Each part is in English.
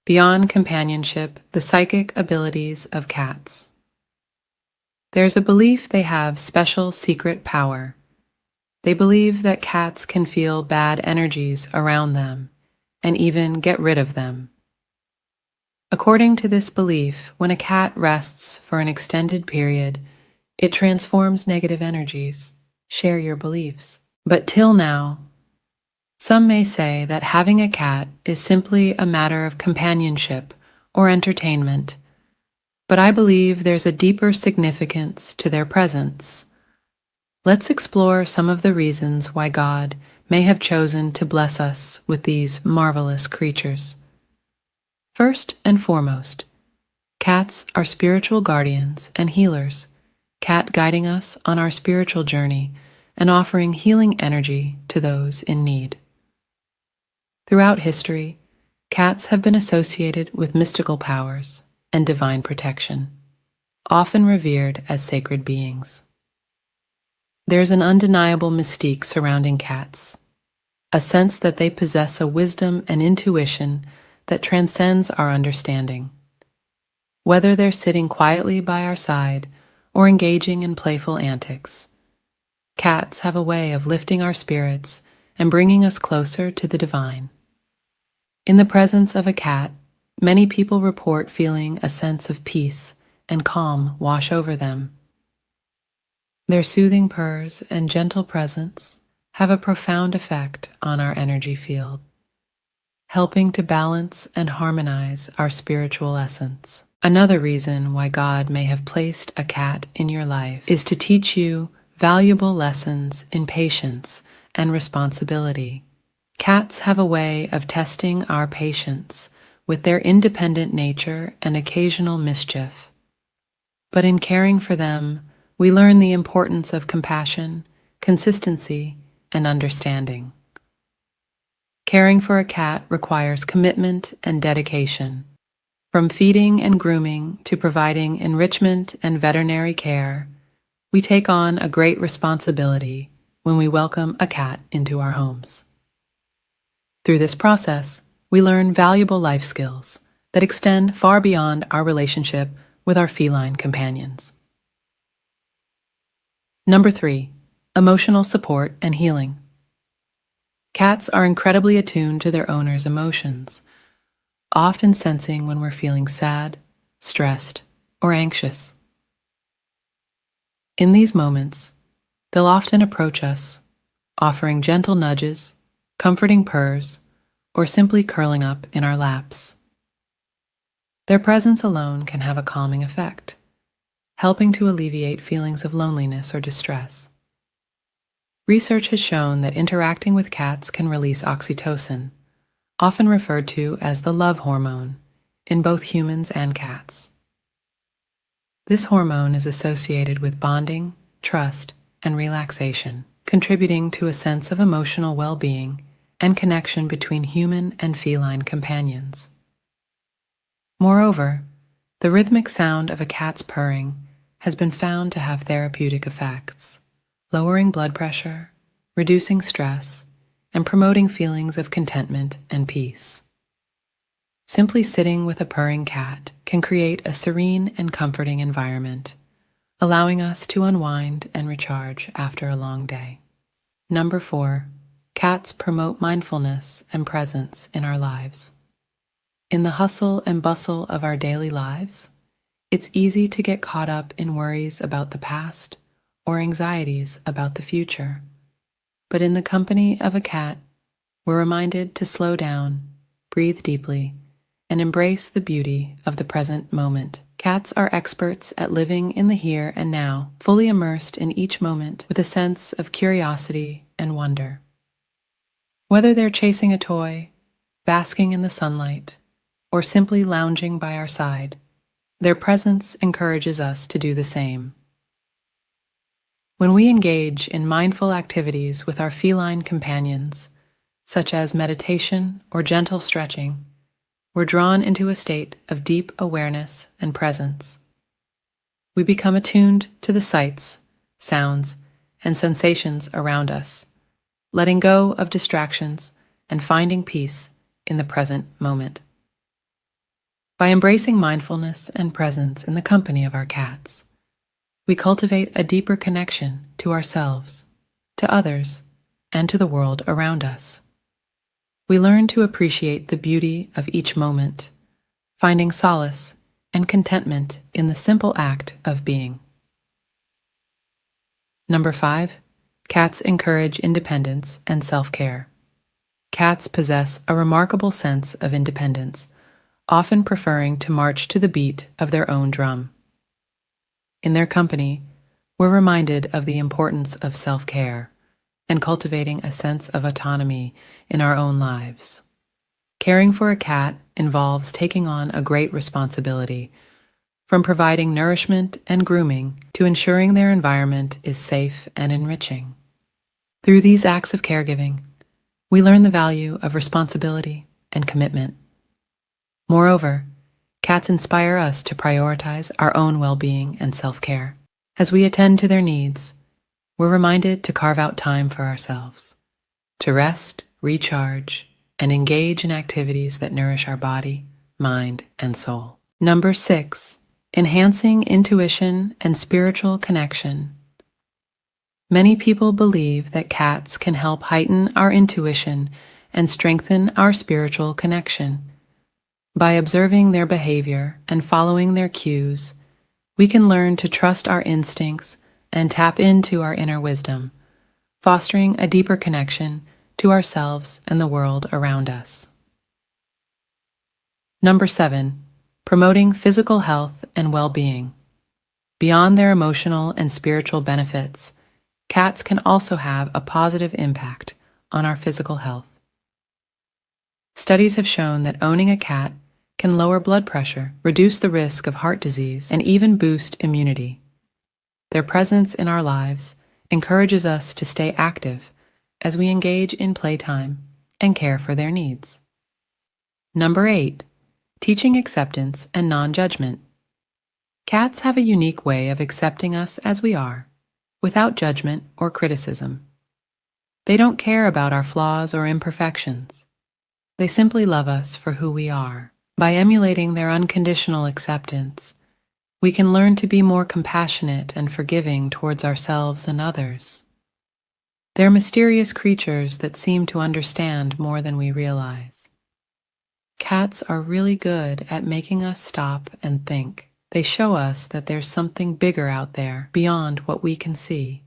Beyond companionship, the psychic abilities of cats. There's a belief they have special secret power. They believe that cats can feel bad energies around them and even get rid of them. According to this belief, when a cat rests for an extended period, it transforms negative energies. Share your beliefs. But till now, some may say that having a cat is simply a matter of companionship or entertainment, but I believe there's a deeper significance to their presence. Let's explore some of the reasons why God may have chosen to bless us with these marvelous creatures. First and foremost, cats are spiritual guardians and healers, cat guiding us on our spiritual journey and offering healing energy to those in need. Throughout history, cats have been associated with mystical powers and divine protection, often revered as sacred beings. There's an undeniable mystique surrounding cats, a sense that they possess a wisdom and intuition that transcends our understanding. Whether they're sitting quietly by our side or engaging in playful antics, cats have a way of lifting our spirits and bringing us closer to the divine. In the presence of a cat, many people report feeling a sense of peace and calm wash over them. Their soothing purrs and gentle presence have a profound effect on our energy field, helping to balance and harmonize our spiritual essence. Another reason why God may have placed a cat in your life is to teach you valuable lessons in patience and responsibility. Cats have a way of testing our patience with their independent nature and occasional mischief. But in caring for them, we learn the importance of compassion, consistency, and understanding. Caring for a cat requires commitment and dedication. From feeding and grooming to providing enrichment and veterinary care, we take on a great responsibility when we welcome a cat into our homes. Through this process, we learn valuable life skills that extend far beyond our relationship with our feline companions. Number 3, emotional support and healing. Cats are incredibly attuned to their owner's emotions, often sensing when we're feeling sad, stressed, or anxious. In these moments, they'll often approach us, offering gentle nudges, comforting purrs, or simply curling up in our laps. Their presence alone can have a calming effect, helping to alleviate feelings of loneliness or distress. Research has shown that interacting with cats can release oxytocin, often referred to as the love hormone, in both humans and cats. This hormone is associated with bonding, trust, and relaxation, contributing to a sense of emotional well-being and connection between human and feline companions. Moreover, the rhythmic sound of a cat's purring has been found to have therapeutic effects, lowering blood pressure, reducing stress, and promoting feelings of contentment and peace. Simply sitting with a purring cat can create a serene and comforting environment, allowing us to unwind and recharge after a long day. Number 4, cats promote mindfulness and presence in our lives. In the hustle and bustle of our daily lives, it's easy to get caught up in worries about the past or anxieties about the future. But in the company of a cat, we're reminded to slow down, breathe deeply, and embrace the beauty of the present moment. Cats are experts at living in the here and now, fully immersed in each moment with a sense of curiosity and wonder. Whether they're chasing a toy, basking in the sunlight, or simply lounging by our side, their presence encourages us to do the same. When we engage in mindful activities with our feline companions, such as meditation or gentle stretching, we're drawn into a state of deep awareness and presence. We become attuned to the sights, sounds, and sensations around us, letting go of distractions and finding peace in the present moment. By embracing mindfulness and presence in the company of our cats, we cultivate a deeper connection to ourselves, to others, and to the world around us. We learn to appreciate the beauty of each moment, finding solace and contentment in the simple act of being. Number 5, cats encourage independence and self-care. Cats possess a remarkable sense of independence, often preferring to march to the beat of their own drum. In their company, we're reminded of the importance of self-care and cultivating a sense of autonomy in our own lives. Caring for a cat involves taking on a great responsibility, from providing nourishment and grooming to ensuring their environment is safe and enriching. Through these acts of caregiving, we learn the value of responsibility and commitment. Moreover, cats inspire us to prioritize our own well-being and self-care. As we attend to their needs, we're reminded to carve out time for ourselves, to rest, recharge, and engage in activities that nourish our body, mind, and soul. Number 6, enhancing intuition and spiritual connection. Many people believe that cats can help heighten our intuition and strengthen our spiritual connection. By observing their behavior and following their cues, we can learn to trust our instincts and tap into our inner wisdom, fostering a deeper connection to ourselves and the world around us. Number 7, promoting physical health and well-being. Beyond their emotional and spiritual benefits, cats can also have a positive impact on our physical health. Studies have shown that owning a cat can lower blood pressure, reduce the risk of heart disease, and even boost immunity. Their presence in our lives encourages us to stay active as we engage in playtime and care for their needs. Number 8, teaching acceptance and non-judgment. Cats have a unique way of accepting us as we are, without judgment or criticism. They don't care about our flaws or imperfections. They simply love us for who we are. By emulating their unconditional acceptance, we can learn to be more compassionate and forgiving towards ourselves and others. They're mysterious creatures that seem to understand more than we realize. Cats are really good at making us stop and think. They show us that there's something bigger out there beyond what we can see.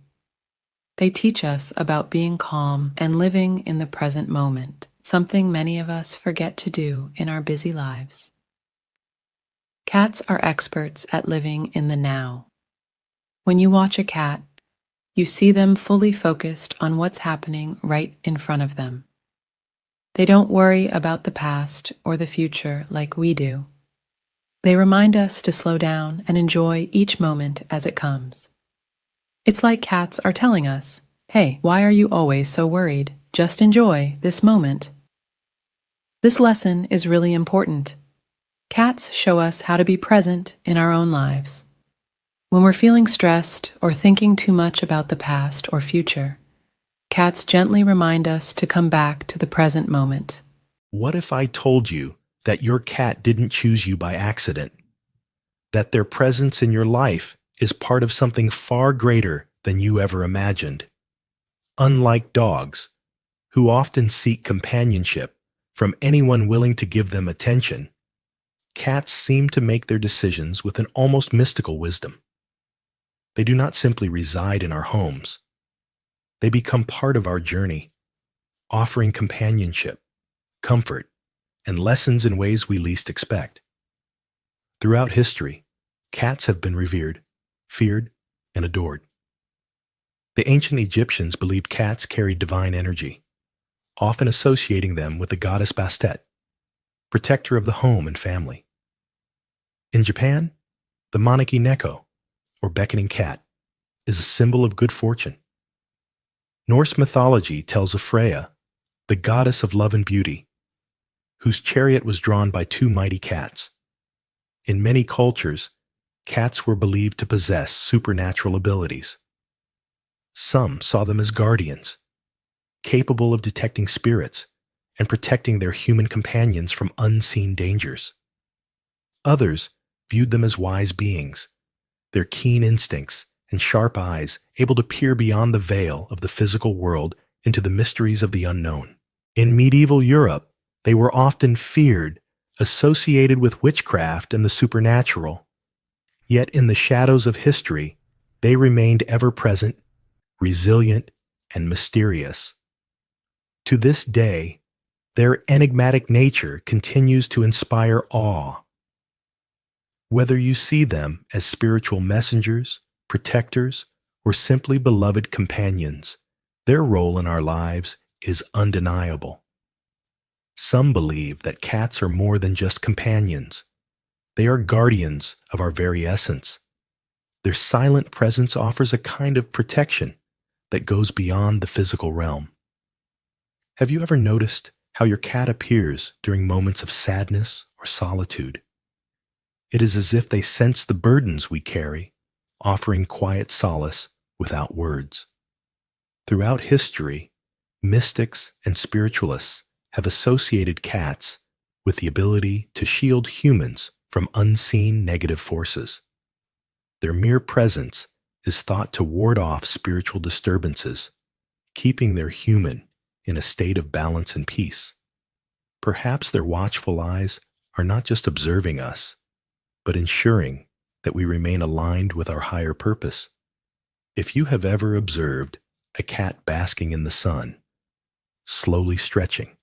They teach us about being calm and living in the present moment, something many of us forget to do in our busy lives. Cats are experts at living in the now. When you watch a cat, you see them fully focused on what's happening right in front of them. They don't worry about the past or the future like we do. They remind us to slow down and enjoy each moment as it comes. It's like cats are telling us, "Hey, why are you always so worried? Just enjoy this moment." This lesson is really important. Cats show us how to be present in our own lives. When we're feeling stressed or thinking too much about the past or future, cats gently remind us to come back to the present moment. What if I told you that your cat didn't choose you by accident? That their presence in your life is part of something far greater than you ever imagined? Unlike dogs, who often seek companionship from anyone willing to give them attention, cats seem to make their decisions with an almost mystical wisdom. They do not simply reside in our homes. They become part of our journey, offering companionship, comfort, and lessons in ways we least expect. Throughout history, cats have been revered, feared, and adored. The ancient Egyptians believed cats carried divine energy, often associating them with the goddess Bastet, protector of the home and family. In Japan, the Monaki Neko, or beckoning cat, is a symbol of good fortune. Norse mythology tells of Freya, the goddess of love and beauty, whose chariot was drawn by two mighty cats. In many cultures, cats were believed to possess supernatural abilities. Some saw them as guardians, capable of detecting spirits and protecting their human companions from unseen dangers. Others viewed them as wise beings, their keen instincts and sharp eyes able to peer beyond the veil of the physical world into the mysteries of the unknown. In medieval Europe, they were often feared, associated with witchcraft and the supernatural. Yet in the shadows of history, they remained ever-present, resilient, and mysterious. To this day, their enigmatic nature continues to inspire awe. Whether you see them as spiritual messengers, protectors, or simply beloved companions, their role in our lives is undeniable. Some believe that cats are more than just companions. They are guardians of our very essence. Their silent presence offers a kind of protection that goes beyond the physical realm. Have you ever noticed how your cat appears during moments of sadness or solitude? It is as if they sense the burdens we carry, offering quiet solace without words. Throughout history, mystics and spiritualists have associated cats with the ability to shield humans from unseen negative forces. Their mere presence is thought to ward off spiritual disturbances, keeping their human in a state of balance and peace. Perhaps their watchful eyes are not just observing us, but ensuring that we remain aligned with our higher purpose. If you have ever observed a cat basking in the sun, slowly stretching,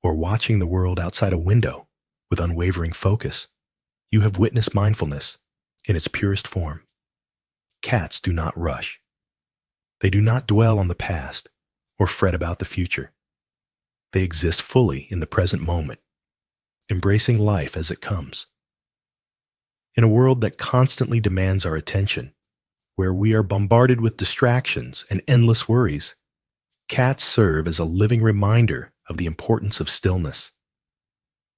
or watching the world outside a window with unwavering focus, you have witnessed mindfulness in its purest form. Cats do not rush. They do not dwell on the past or fret about the future. They exist fully in the present moment, embracing life as it comes. In a world that constantly demands our attention, where we are bombarded with distractions and endless worries, cats serve as a living reminder of the importance of stillness.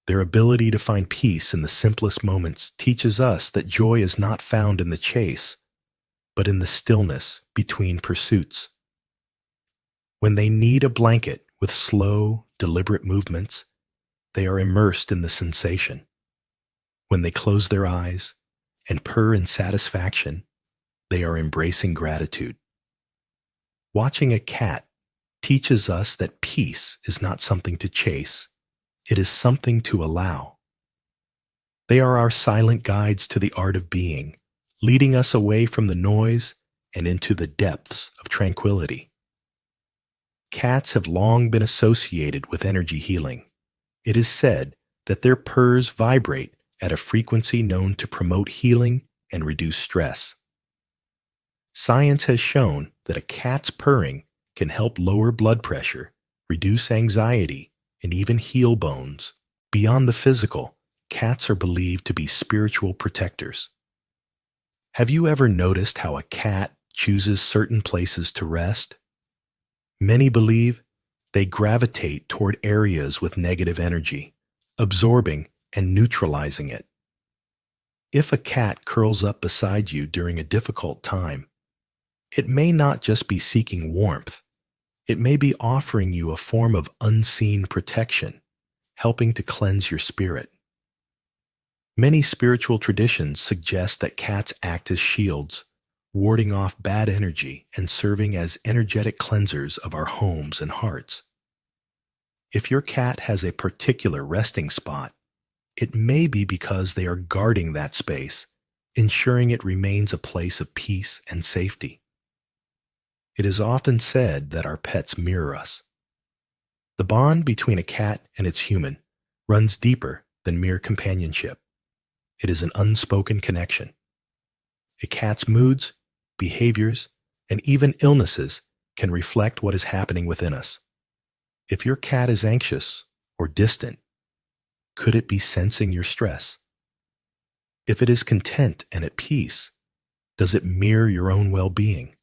Their ability to find peace in the simplest moments teaches us that joy is not found in the chase, but in the stillness between pursuits. When they need a blanket with slow, deliberate movements, they are immersed in the sensation. When they close their eyes and purr in satisfaction, they are embracing gratitude. Watching a cat teaches us that peace is not something to chase, it is something to allow. They are our silent guides to the art of being, leading us away from the noise and into the depths of tranquility. Cats have long been associated with energy healing. It is said that their purrs vibrate at a frequency known to promote healing and reduce stress. Science has shown that a cat's purring can help lower blood pressure, reduce anxiety, and even heal bones. Beyond the physical, cats are believed to be spiritual protectors. Have you ever noticed how a cat chooses certain places to rest? Many believe they gravitate toward areas with negative energy, absorbing and neutralizing it. If a cat curls up beside you during a difficult time, it may not just be seeking warmth. It may be offering you a form of unseen protection, helping to cleanse your spirit. Many spiritual traditions suggest that cats act as shields, warding off bad energy and serving as energetic cleansers of our homes and hearts. If your cat has a particular resting spot, it may be because they are guarding that space, ensuring it remains a place of peace and safety. It is often said that our pets mirror us. The bond between a cat and its human runs deeper than mere companionship. It is an unspoken connection. A cat's moods, behaviors, and even illnesses can reflect what is happening within us. If your cat is anxious or distant, could it be sensing your stress? If it is content and at peace, does it mirror your own well-being?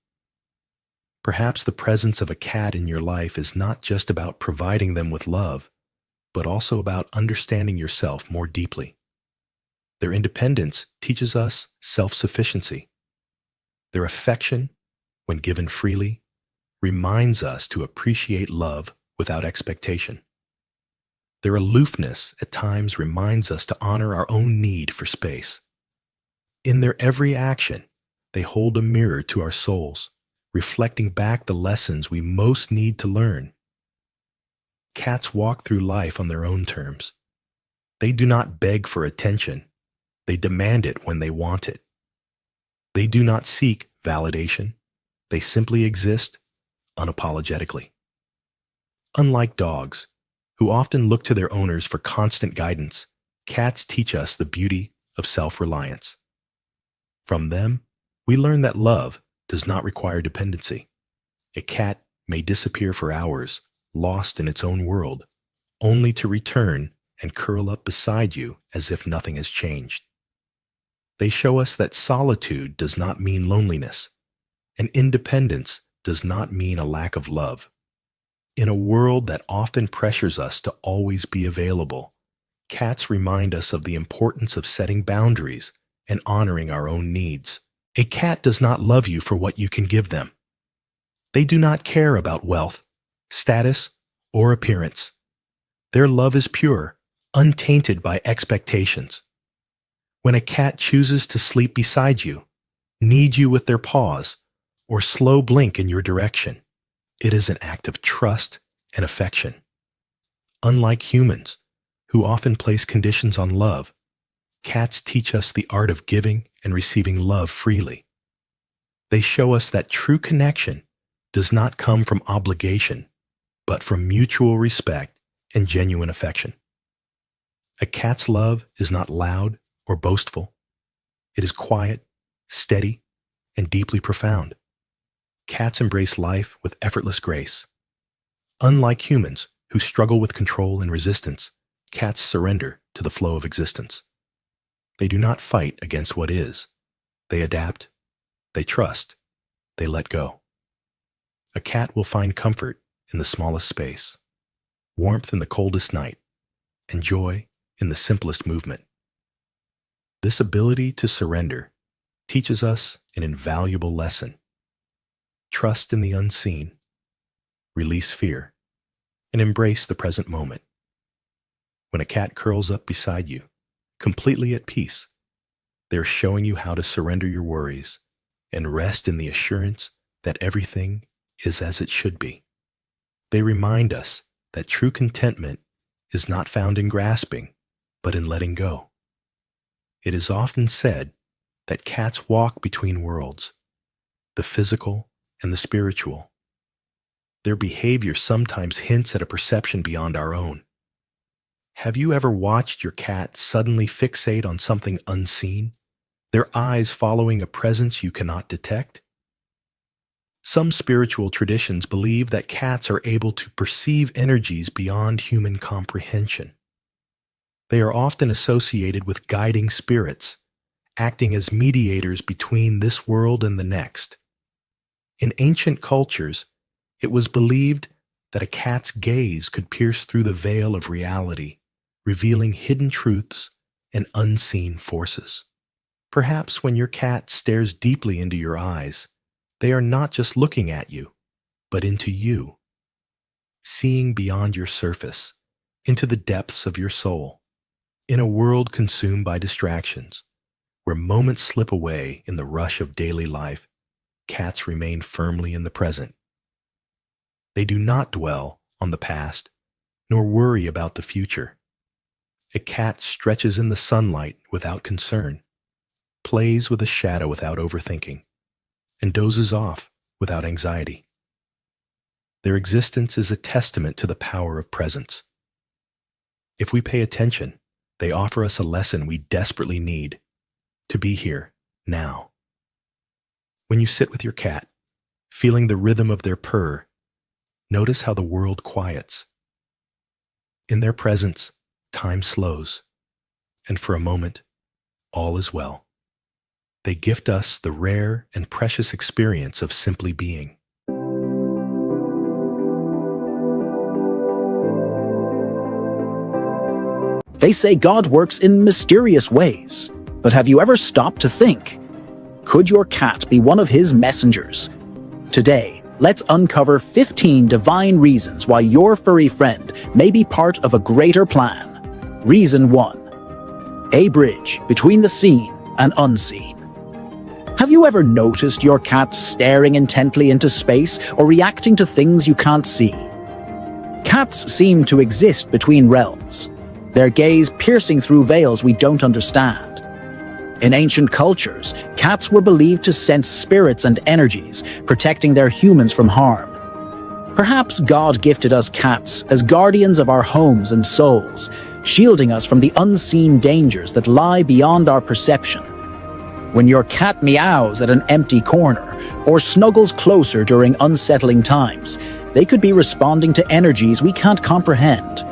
Perhaps the presence of a cat in your life is not just about providing them with love, but also about understanding yourself more deeply. Their independence teaches us self-sufficiency. Their affection, when given freely, reminds us to appreciate love without expectation. Their aloofness at times reminds us to honor our own need for space. In their every action, they hold a mirror to our souls, reflecting back the lessons we most need to learn. Cats walk through life on their own terms. They do not beg for attention. They demand it when they want it. They do not seek validation. They simply exist unapologetically. Unlike dogs, who often look to their owners for constant guidance, cats teach us the beauty of self-reliance. From them, we learn that love does not require dependency. A cat may disappear for hours, lost in its own world, only to return and curl up beside you as if nothing has changed. They show us that solitude does not mean loneliness, and independence does not mean a lack of love. In a world that often pressures us to always be available, cats remind us of the importance of setting boundaries and honoring our own needs. A cat does not love you for what you can give them. They do not care about wealth, status, or appearance. Their love is pure, untainted by expectations. When a cat chooses to sleep beside you, knead you with their paws, or slow blink in your direction, it is an act of trust and affection. Unlike humans, who often place conditions on love, cats teach us the art of giving and receiving love freely. They show us that true connection does not come from obligation, but from mutual respect and genuine affection. A cat's love is not loud or boastful. It is quiet, steady, and deeply profound. Cats embrace life with effortless grace. Unlike humans, who struggle with control and resistance, cats surrender to the flow of existence. They do not fight against what is. They adapt, they trust, they let go. A cat will find comfort in the smallest space, warmth in the coldest night, and joy in the simplest movement. This ability to surrender teaches us an invaluable lesson. Trust in the unseen, release fear, and embrace the present moment. When a cat curls up beside you, completely at peace, they're showing you how to surrender your worries and rest in the assurance that everything is as it should be. They remind us that true contentment is not found in grasping, but in letting go. It is often said that cats walk between worlds, the physical and the spiritual. Their behavior sometimes hints at a perception beyond our own. Have you ever watched your cat suddenly fixate on something unseen, their eyes following a presence you cannot detect? Some spiritual traditions believe that cats are able to perceive energies beyond human comprehension. They are often associated with guiding spirits, acting as mediators between this world and the next. In ancient cultures, it was believed that a cat's gaze could pierce through the veil of reality, revealing hidden truths and unseen forces. Perhaps when your cat stares deeply into your eyes, they are not just looking at you, but into you, seeing beyond your surface, into the depths of your soul. In a world consumed by distractions, where moments slip away in the rush of daily life, cats remain firmly in the present. They do not dwell on the past, nor worry about the future. A cat stretches in the sunlight without concern, plays with a shadow without overthinking, and dozes off without anxiety. Their existence is a testament to the power of presence. If we pay attention, they offer us a lesson we desperately need: to be here, now. When you sit with your cat, feeling the rhythm of their purr, notice how the world quiets. In their presence, time slows, and for a moment, all is well. They gift us the rare and precious experience of simply being. They say God works in mysterious ways, but have you ever stopped to think? Could your cat be one of his messengers? Today, let's uncover 15 divine reasons why your furry friend may be part of a greater plan. Reason 1. A bridge between the seen and unseen. Have you ever noticed your cat staring intently into space or reacting to things you can't see? Cats seem to exist between realms, their gaze piercing through veils we don't understand. In ancient cultures, cats were believed to sense spirits and energies, protecting their humans from harm. Perhaps God gifted us cats as guardians of our homes and souls, shielding us from the unseen dangers that lie beyond our perception. When your cat meows at an empty corner or snuggles closer during unsettling times, they could be responding to energies we can't comprehend.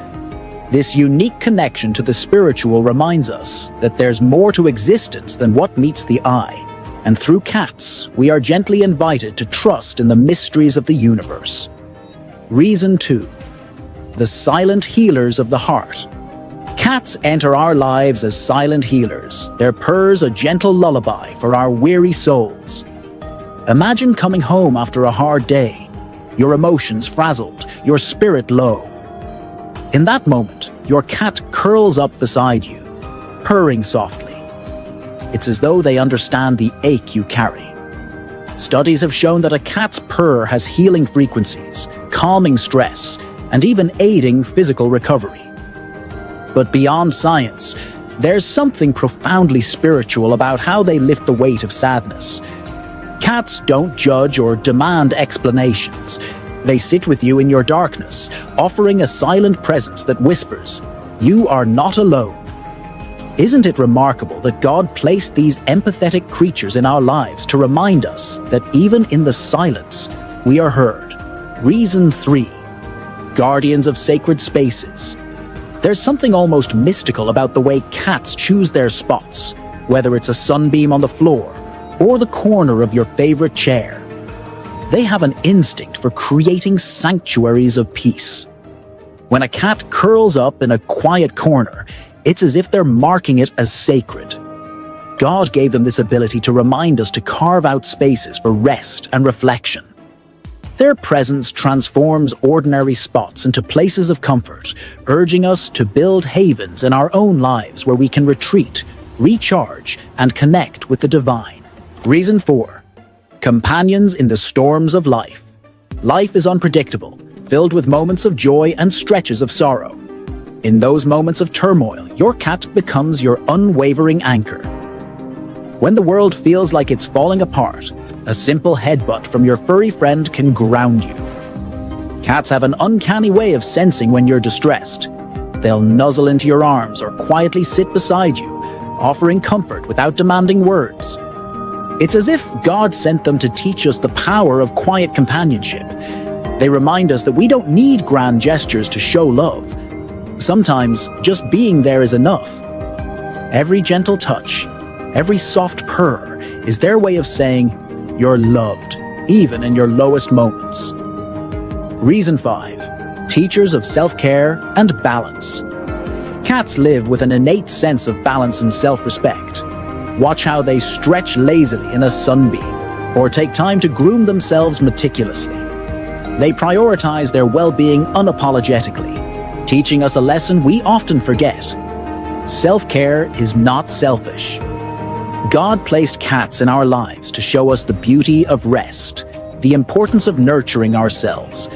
This unique connection to the spiritual reminds us that there's more to existence than what meets the eye, and through cats, we are gently invited to trust in the mysteries of the universe. Reason 2. The silent healers of the heart. Cats enter our lives as silent healers, their purrs a gentle lullaby for our weary souls. Imagine coming home after a hard day, your emotions frazzled, your spirit low. In that moment, your cat curls up beside you, purring softly. It's as though they understand the ache you carry. Studies have shown that a cat's purr has healing frequencies, calming stress, and even aiding physical recovery. But beyond science, there's something profoundly spiritual about how they lift the weight of sadness. Cats don't judge or demand explanations. They sit with you in your darkness, offering a silent presence that whispers, "You are not alone." Isn't it remarkable that God placed these empathetic creatures in our lives to remind us that even in the silence, we are heard? Reason 3. Guardians of sacred spaces. There's something almost mystical about the way cats choose their spots, whether it's a sunbeam on the floor or the corner of your favorite chair. They have an instinct for creating sanctuaries of peace. When a cat curls up in a quiet corner, it's as if they're marking it as sacred. God gave them this ability to remind us to carve out spaces for rest and reflection. Their presence transforms ordinary spots into places of comfort, urging us to build havens in our own lives where we can retreat, recharge, and connect with the divine. Reason 4. Companions in the storms of life. Life is unpredictable, filled with moments of joy and stretches of sorrow. In those moments of turmoil, your cat becomes your unwavering anchor. When the world feels like it's falling apart, a simple headbutt from your furry friend can ground you. Cats have an uncanny way of sensing when you're distressed. They'll nuzzle into your arms or quietly sit beside you, offering comfort without demanding words. It's as if God sent them to teach us the power of quiet companionship. They remind us that we don't need grand gestures to show love. Sometimes just being there is enough. Every gentle touch, every soft purr is their way of saying, "You're loved, even in your lowest moments." Reason 5. Teachers of self-care and balance. Cats live with an innate sense of balance and self-respect. Watch how they stretch lazily in a sunbeam, or take time to groom themselves meticulously. They prioritize their well-being unapologetically, teaching us a lesson we often forget. Self-care is not selfish. God placed cats in our lives to show us the beauty of rest, the importance of nurturing ourselves,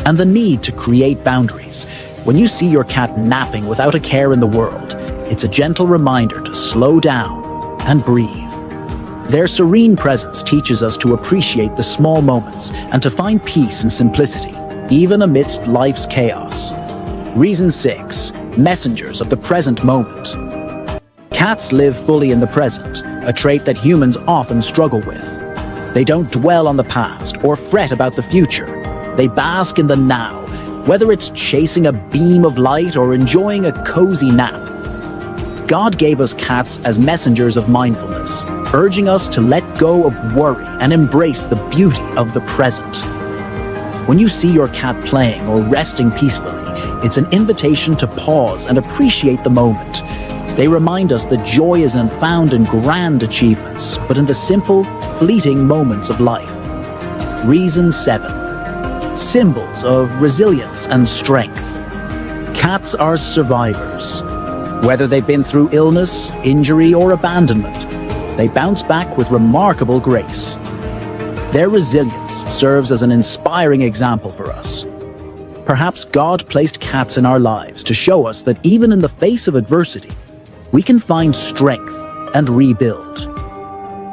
and the need to create boundaries. When you see your cat napping without a care in the world, it's a gentle reminder to slow down and breathe. Their serene presence teaches us to appreciate the small moments and to find peace and simplicity, even amidst life's chaos. Reason 6. Messengers of the present moment. Cats live fully in the present, a trait that humans often struggle with. They don't dwell on the past or fret about the future. They bask in the now, whether it's chasing a beam of light or enjoying a cozy nap. God gave us cats as messengers of mindfulness, urging us to let go of worry and embrace the beauty of the present. When you see your cat playing or resting peacefully, it's an invitation to pause and appreciate the moment. They remind us that joy isn't found in grand achievements, but in the simple, fleeting moments of life. Reason 7. Symbols of resilience and strength. Cats are survivors. Whether they've been through illness, injury, or abandonment, they bounce back with remarkable grace. Their resilience serves as an inspiring example for us. Perhaps God placed cats in our lives to show us that even in the face of adversity, we can find strength and rebuild.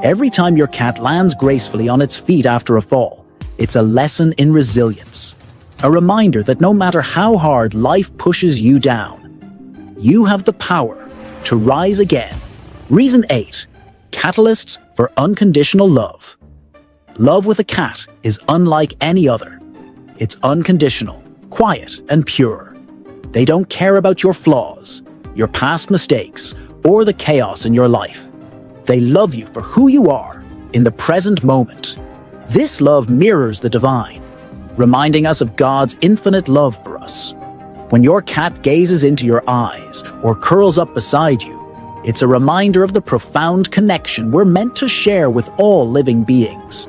Every time your cat lands gracefully on its feet after a fall, it's a lesson in resilience, a reminder that no matter how hard life pushes you down, you have the power to rise again. Reason 8. Catalysts for unconditional love. Love with a cat is unlike any other. It's unconditional, quiet, and pure. They don't care about your flaws, your past mistakes, or the chaos in your life. They love you for who you are in the present moment. This love mirrors the divine, reminding us of God's infinite love for us. When your cat gazes into your eyes or curls up beside you, it's a reminder of the profound connection we're meant to share with all living beings.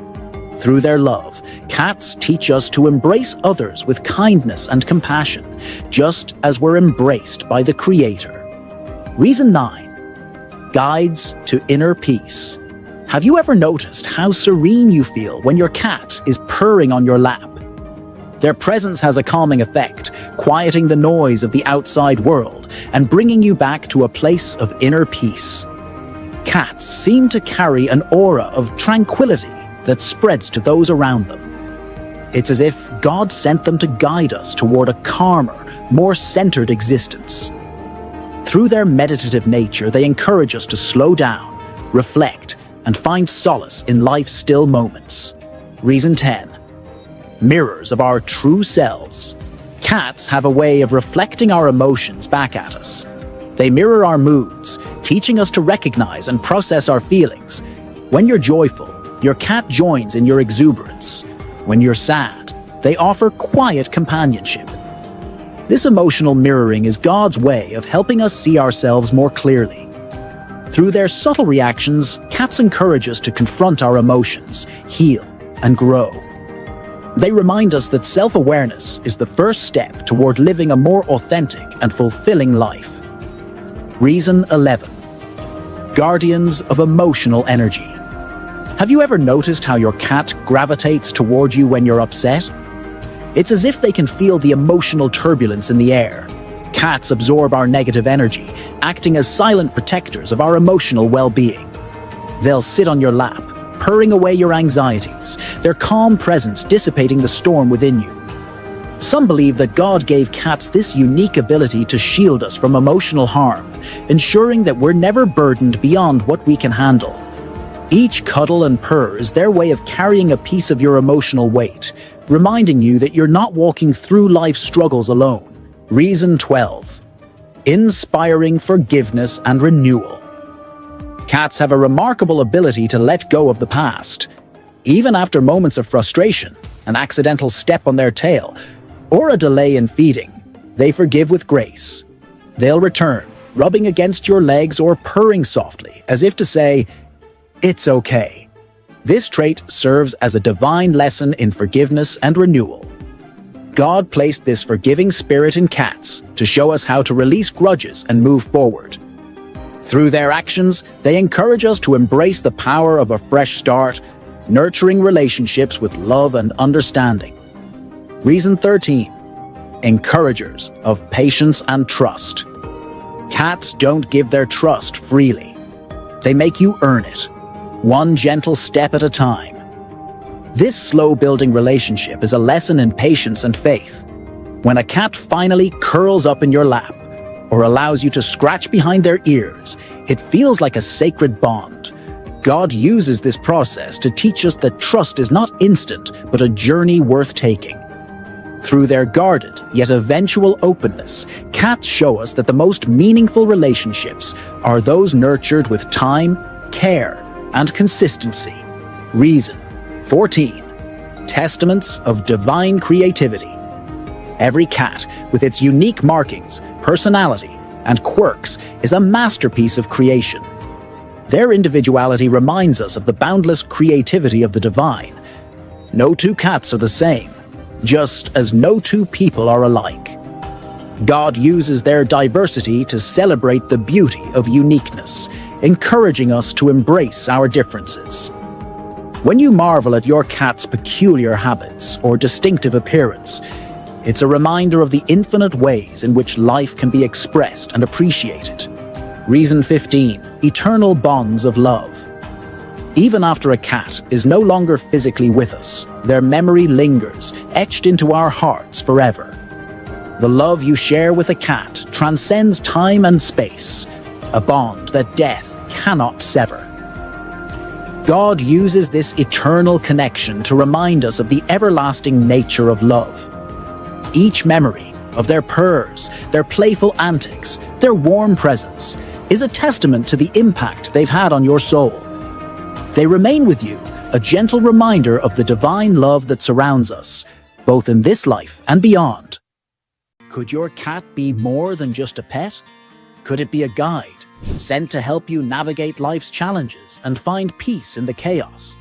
Through their love, cats teach us to embrace others with kindness and compassion, just as we're embraced by the Creator. Reason 9. Guides to inner peace. Have you ever noticed how serene you feel when your cat is purring on your lap? Their presence has a calming effect, quieting the noise of the outside world and bringing you back to a place of inner peace. Cats seem to carry an aura of tranquility that spreads to those around them. It's as if God sent them to guide us toward a calmer, more centered existence. Through their meditative nature, they encourage us to slow down, reflect, and find solace in life's still moments. Reason 10. Mirrors of our true selves. Cats have a way of reflecting our emotions back at us. They mirror our moods, teaching us to recognize and process our feelings. When you're joyful, your cat joins in your exuberance. When you're sad, they offer quiet companionship. This emotional mirroring is God's way of helping us see ourselves more clearly. Through their subtle reactions, cats encourage us to confront our emotions, heal, and grow. They remind us that self-awareness is the first step toward living a more authentic and fulfilling life. Reason 11. Guardians of emotional energy. Have you ever noticed how your cat gravitates toward you when you're upset? It's as if they can feel the emotional turbulence in the air. Cats absorb our negative energy, acting as silent protectors of our emotional well-being. They'll sit on your lap, purring away your anxieties, their calm presence dissipating the storm within you. Some believe that God gave cats this unique ability to shield us from emotional harm, ensuring that we're never burdened beyond what we can handle. Each cuddle and purr is their way of carrying a piece of your emotional weight, reminding you that you're not walking through life's struggles alone. Reason 12. Inspiring forgiveness and renewal. Cats have a remarkable ability to let go of the past. Even after moments of frustration, an accidental step on their tail, or a delay in feeding, they forgive with grace. They'll return, rubbing against your legs or purring softly, as if to say, "It's okay." This trait serves as a divine lesson in forgiveness and renewal. God placed this forgiving spirit in cats to show us how to release grudges and move forward. Through their actions, they encourage us to embrace the power of a fresh start, nurturing relationships with love and understanding. Reason 13. Encouragers of patience and trust. Cats don't give their trust freely. They make you earn it, one gentle step at a time. This slow-building relationship is a lesson in patience and faith. When a cat finally curls up in your lap, or allows you to scratch behind their ears, it feels like a sacred bond. God uses this process to teach us that trust is not instant, but a journey worth taking. Through their guarded, yet eventual openness, cats show us that the most meaningful relationships are those nurtured with time, care, and consistency. Reason 14. Testaments of divine creativity. Every cat, with its unique markings, personality, and quirks, is a masterpiece of creation. Their individuality reminds us of the boundless creativity of the divine. No two cats are the same, just as no two people are alike. God uses their diversity to celebrate the beauty of uniqueness, encouraging us to embrace our differences. When you marvel at your cat's peculiar habits or distinctive appearance, it's a reminder of the infinite ways in which life can be expressed and appreciated. Reason 15. Eternal bonds of love. Even after a cat is no longer physically with us, their memory lingers, etched into our hearts forever. The love you share with a cat transcends time and space, a bond that death cannot sever. God uses this eternal connection to remind us of the everlasting nature of love. Each memory of their purrs, their playful antics, their warm presence is a testament to the impact they've had on your soul. They remain with you, a gentle reminder of the divine love that surrounds us, both in this life and beyond. Could your cat be more than just a pet? Could it be a guide, sent to help you navigate life's challenges and find peace in the chaos?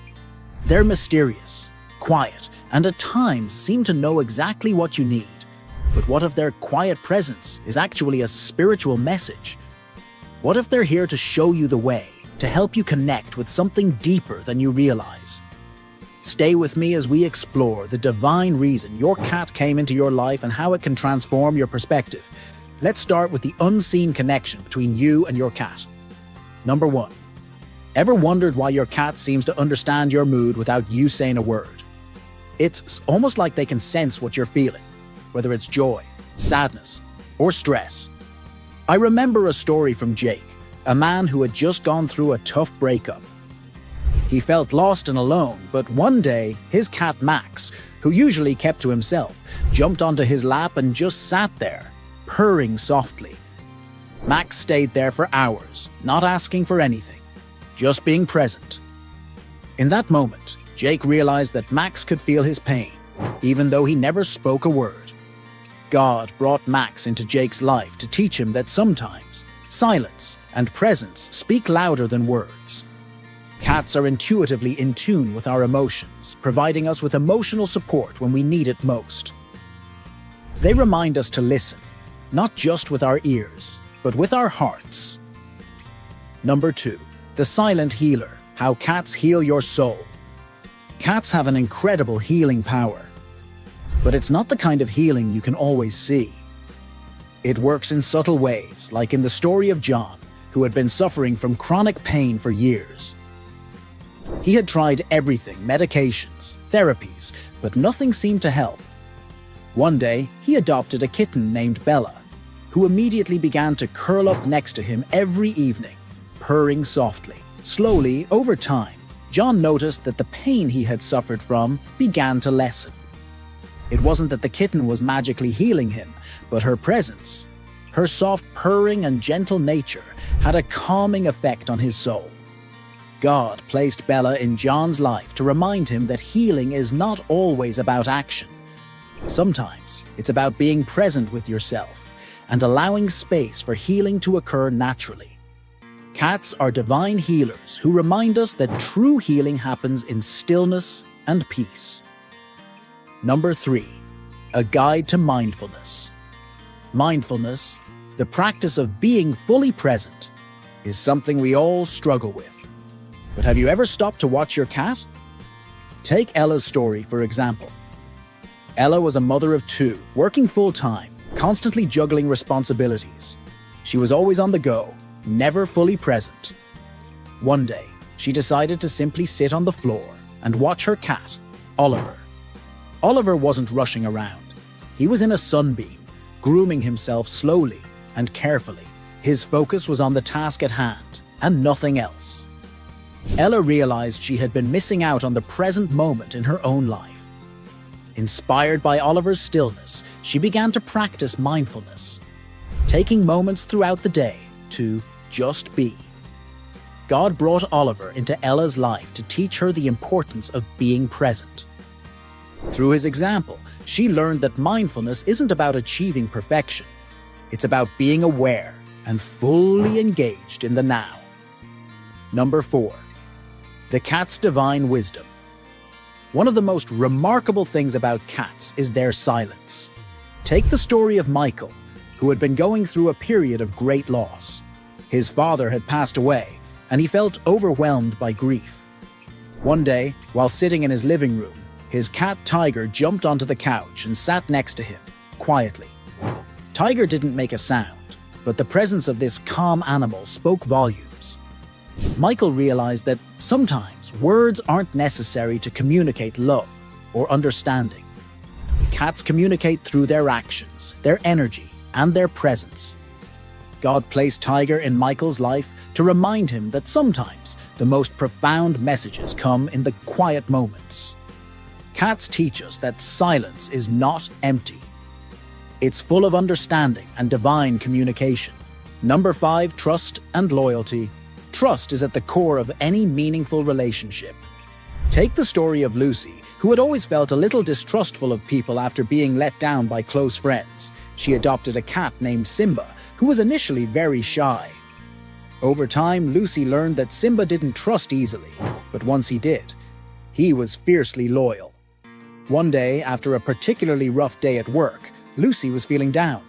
They're mysterious, quiet, and at times seem to know exactly what you need. But what if their quiet presence is actually a spiritual message? What if they're here to show you the way, to help you connect with something deeper than you realize? Stay with me as we explore the divine reason your cat came into your life and how it can transform your perspective. Let's start with the unseen connection between you and your cat. Number 1. Ever wondered why your cat seems to understand your mood without you saying a word? It's almost like they can sense what you're feeling, whether it's joy, sadness, or stress. I remember a story from Jake, a man who had just gone through a tough breakup. He felt lost and alone, but one day, his cat Max, who usually kept to himself, jumped onto his lap and just sat there, purring softly. Max stayed there for hours, not asking for anything, just being present. In that moment, Jake realized that Max could feel his pain, even though he never spoke a word. God brought Max into Jake's life to teach him that sometimes silence and presence speak louder than words. Cats are intuitively in tune with our emotions, providing us with emotional support when we need it most. They remind us to listen, not just with our ears, but with our hearts. Number 2. The silent healer, how cats heal your soul. Cats have an incredible healing power, but it's not the kind of healing you can always see. It works in subtle ways, like in the story of John, who had been suffering from chronic pain for years. He had tried everything, medications, therapies, but nothing seemed to help. One day, he adopted a kitten named Bella, who immediately began to curl up next to him every evening, purring softly. Slowly, over time, John noticed that the pain he had suffered from began to lessen. It wasn't that the kitten was magically healing him, but her presence, her soft purring and gentle nature, had a calming effect on his soul. God placed Bella in John's life to remind him that healing is not always about action. Sometimes it's about being present with yourself and allowing space for healing to occur naturally. Cats are divine healers who remind us that true healing happens in stillness and peace. Number 3. A guide to mindfulness. Mindfulness, the practice of being fully present, is something we all struggle with. But have you ever stopped to watch your cat? Take Ella's story, for example. Ella was a mother of 2, working full-time, constantly juggling responsibilities. She was always on the go, never fully present. One day, she decided to simply sit on the floor and watch her cat, Oliver. Oliver wasn't rushing around. He was in a sunbeam, grooming himself slowly and carefully. His focus was on the task at hand and nothing else. Ella realized she had been missing out on the present moment in her own life. Inspired by Oliver's stillness, she began to practice mindfulness, taking moments throughout the day to just be. God brought Oliver into Ella's life to teach her the importance of being present. Through his example, she learned that mindfulness isn't about achieving perfection. It's about being aware and fully engaged in the now. Number 4. The cat's divine wisdom. One of the most remarkable things about cats is their silence. Take the story of Michael, who had been going through a period of great loss. His father had passed away, and he felt overwhelmed by grief. One day, while sitting in his living room, his cat Tiger jumped onto the couch and sat next to him, quietly. Tiger didn't make a sound, but the presence of this calm animal spoke volumes. Michael realized that sometimes words aren't necessary to communicate love or understanding. Cats communicate through their actions, their energy, and their presence. God placed Tiger in Michael's life to remind him that sometimes the most profound messages come in the quiet moments. Cats teach us that silence is not empty. It's full of understanding and divine communication. Number 5, trust and loyalty. Trust is at the core of any meaningful relationship. Take the story of Lucy, who had always felt a little distrustful of people after being let down by close friends. She adopted a cat named Simba, who was initially very shy. Over time, Lucy learned that Simba didn't trust easily, but once he did, he was fiercely loyal. One day, after a particularly rough day at work, Lucy was feeling down,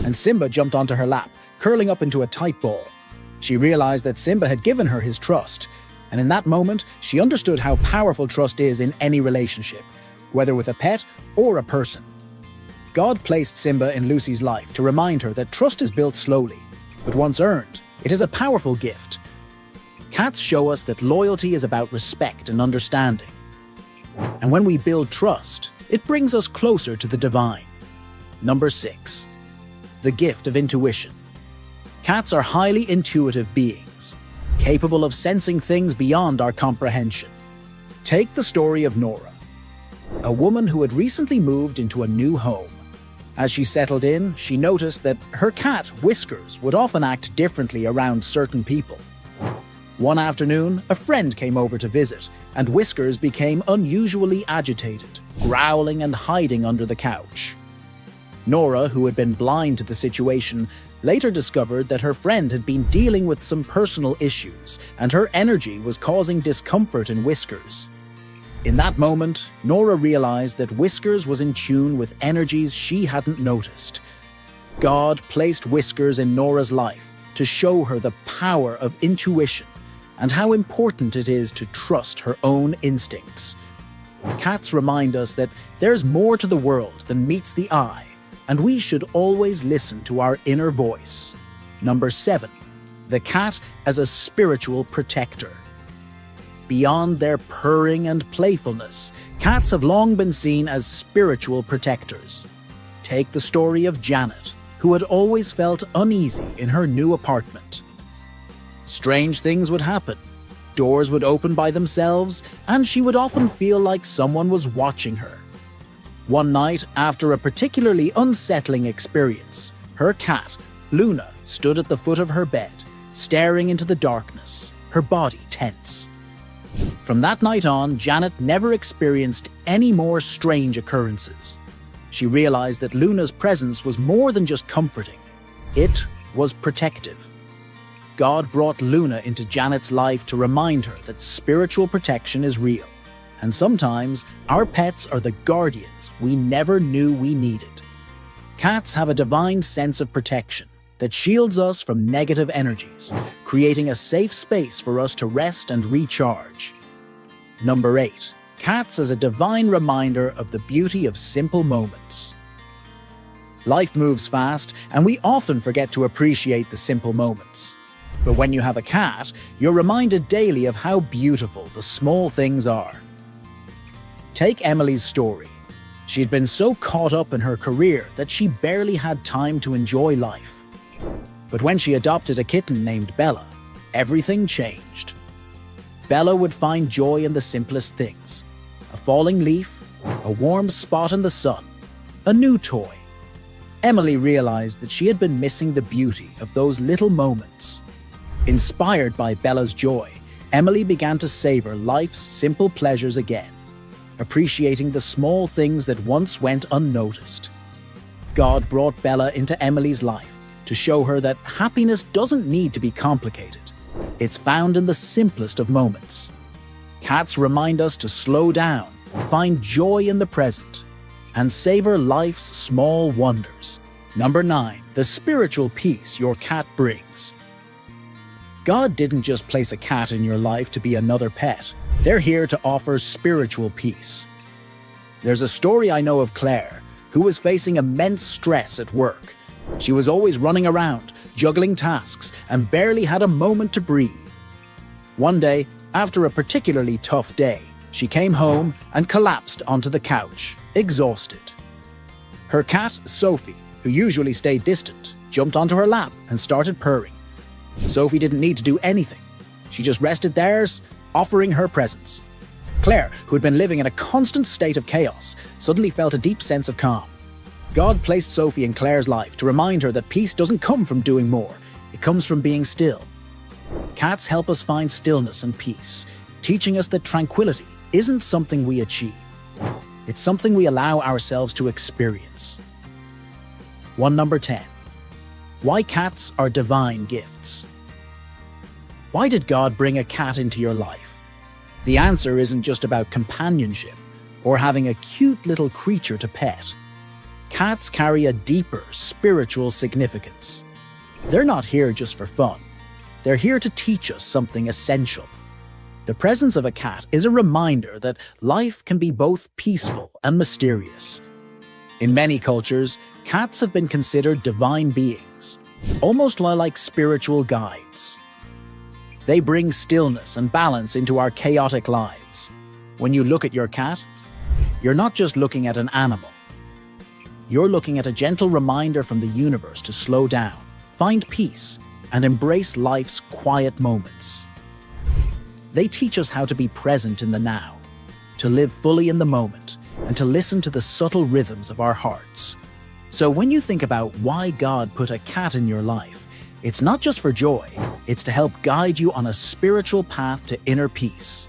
and Simba jumped onto her lap, curling up into a tight ball. She realized that Simba had given her his trust, and in that moment, she understood how powerful trust is in any relationship, whether with a pet or a person. God placed Simba in Lucy's life to remind her that trust is built slowly, but once earned, it is a powerful gift. Cats show us that loyalty is about respect and understanding. And when we build trust, it brings us closer to the divine. Number 6. The gift of intuition. Cats are highly intuitive beings, capable of sensing things beyond our comprehension. Take the story of Nora, a woman who had recently moved into a new home. As she settled in, she noticed that her cat, Whiskers, would often act differently around certain people. One afternoon, a friend came over to visit, and Whiskers became unusually agitated, growling and hiding under the couch. Nora, who had been blind to the situation, later discovered that her friend had been dealing with some personal issues, and her energy was causing discomfort in Whiskers. In that moment, Nora realized that Whiskers was in tune with energies she hadn't noticed. God placed Whiskers in Nora's life to show her the power of intuition and how important it is to trust her own instincts. Cats remind us that there's more to the world than meets the eye, and we should always listen to our inner voice. Number 7. The cat as a spiritual protector. Beyond their purring and playfulness, cats have long been seen as spiritual protectors. Take the story of Janet, who had always felt uneasy in her new apartment. Strange things would happen. Doors would open by themselves, and she would often feel like someone was watching her. One night, after a particularly unsettling experience, her cat, Luna, stood at the foot of her bed, staring into the darkness, her body tense. From that night on, Janet never experienced any more strange occurrences. She realized that Luna's presence was more than just comforting. It was protective. God brought Luna into Janet's life to remind her that spiritual protection is real. And sometimes, our pets are the guardians we never knew we needed. Cats have a divine sense of protection that shields us from negative energies, creating a safe space for us to rest and recharge. Number 8. Cats as a divine reminder of the beauty of simple moments. Life moves fast, and we often forget to appreciate the simple moments. But when you have a cat, you're reminded daily of how beautiful the small things are. Take Emily's story. She'd been so caught up in her career that she barely had time to enjoy life. But when she adopted a kitten named Bella, everything changed. Bella would find joy in the simplest things: a falling leaf, a warm spot in the sun, a new toy. Emily realized that she had been missing the beauty of those little moments. Inspired by Bella's joy, Emily began to savor life's simple pleasures again, appreciating the small things that once went unnoticed. God brought Bella into Emily's life to show her that happiness doesn't need to be complicated. It's found in the simplest of moments. Cats remind us to slow down Find joy in the present and savor life's small wonders. Number 9, the spiritual peace your cat brings. God didn't just place a cat in your life to be another pet. They're here to offer spiritual peace. There's a story I know of Claire, who was facing immense stress at work. She was always running around, juggling tasks, and barely had a moment to breathe. One day, after a particularly tough day, she came home and collapsed onto the couch, exhausted. Her cat, Sophie, who usually stayed distant, jumped onto her lap and started purring. Sophie didn't need to do anything. She just rested there, offering her presence. Claire, who had been living in a constant state of chaos, suddenly felt a deep sense of calm. God placed Sophie in Claire's life to remind her that peace doesn't come from doing more. It comes from being still. Cats help us find stillness and peace, teaching us that tranquility isn't something we achieve. It's something we allow ourselves to experience. Number 10. Why cats are divine gifts. Why did God bring a cat into your life? The answer isn't just about companionship or having a cute little creature to pet. Cats carry a deeper spiritual significance. They're not here just for fun. They're here to teach us something essential. The presence of a cat is a reminder that life can be both peaceful and mysterious. In many cultures, cats have been considered divine beings, almost like spiritual guides. They bring stillness and balance into our chaotic lives. When you look at your cat, you're not just looking at an animal. You're looking at a gentle reminder from the universe to slow down, find peace, and embrace life's quiet moments. They teach us how to be present in the now, to live fully in the moment, and to listen to the subtle rhythms of our hearts. So when you think about why God put a cat in your life, it's not just for joy, it's to help guide you on a spiritual path to inner peace.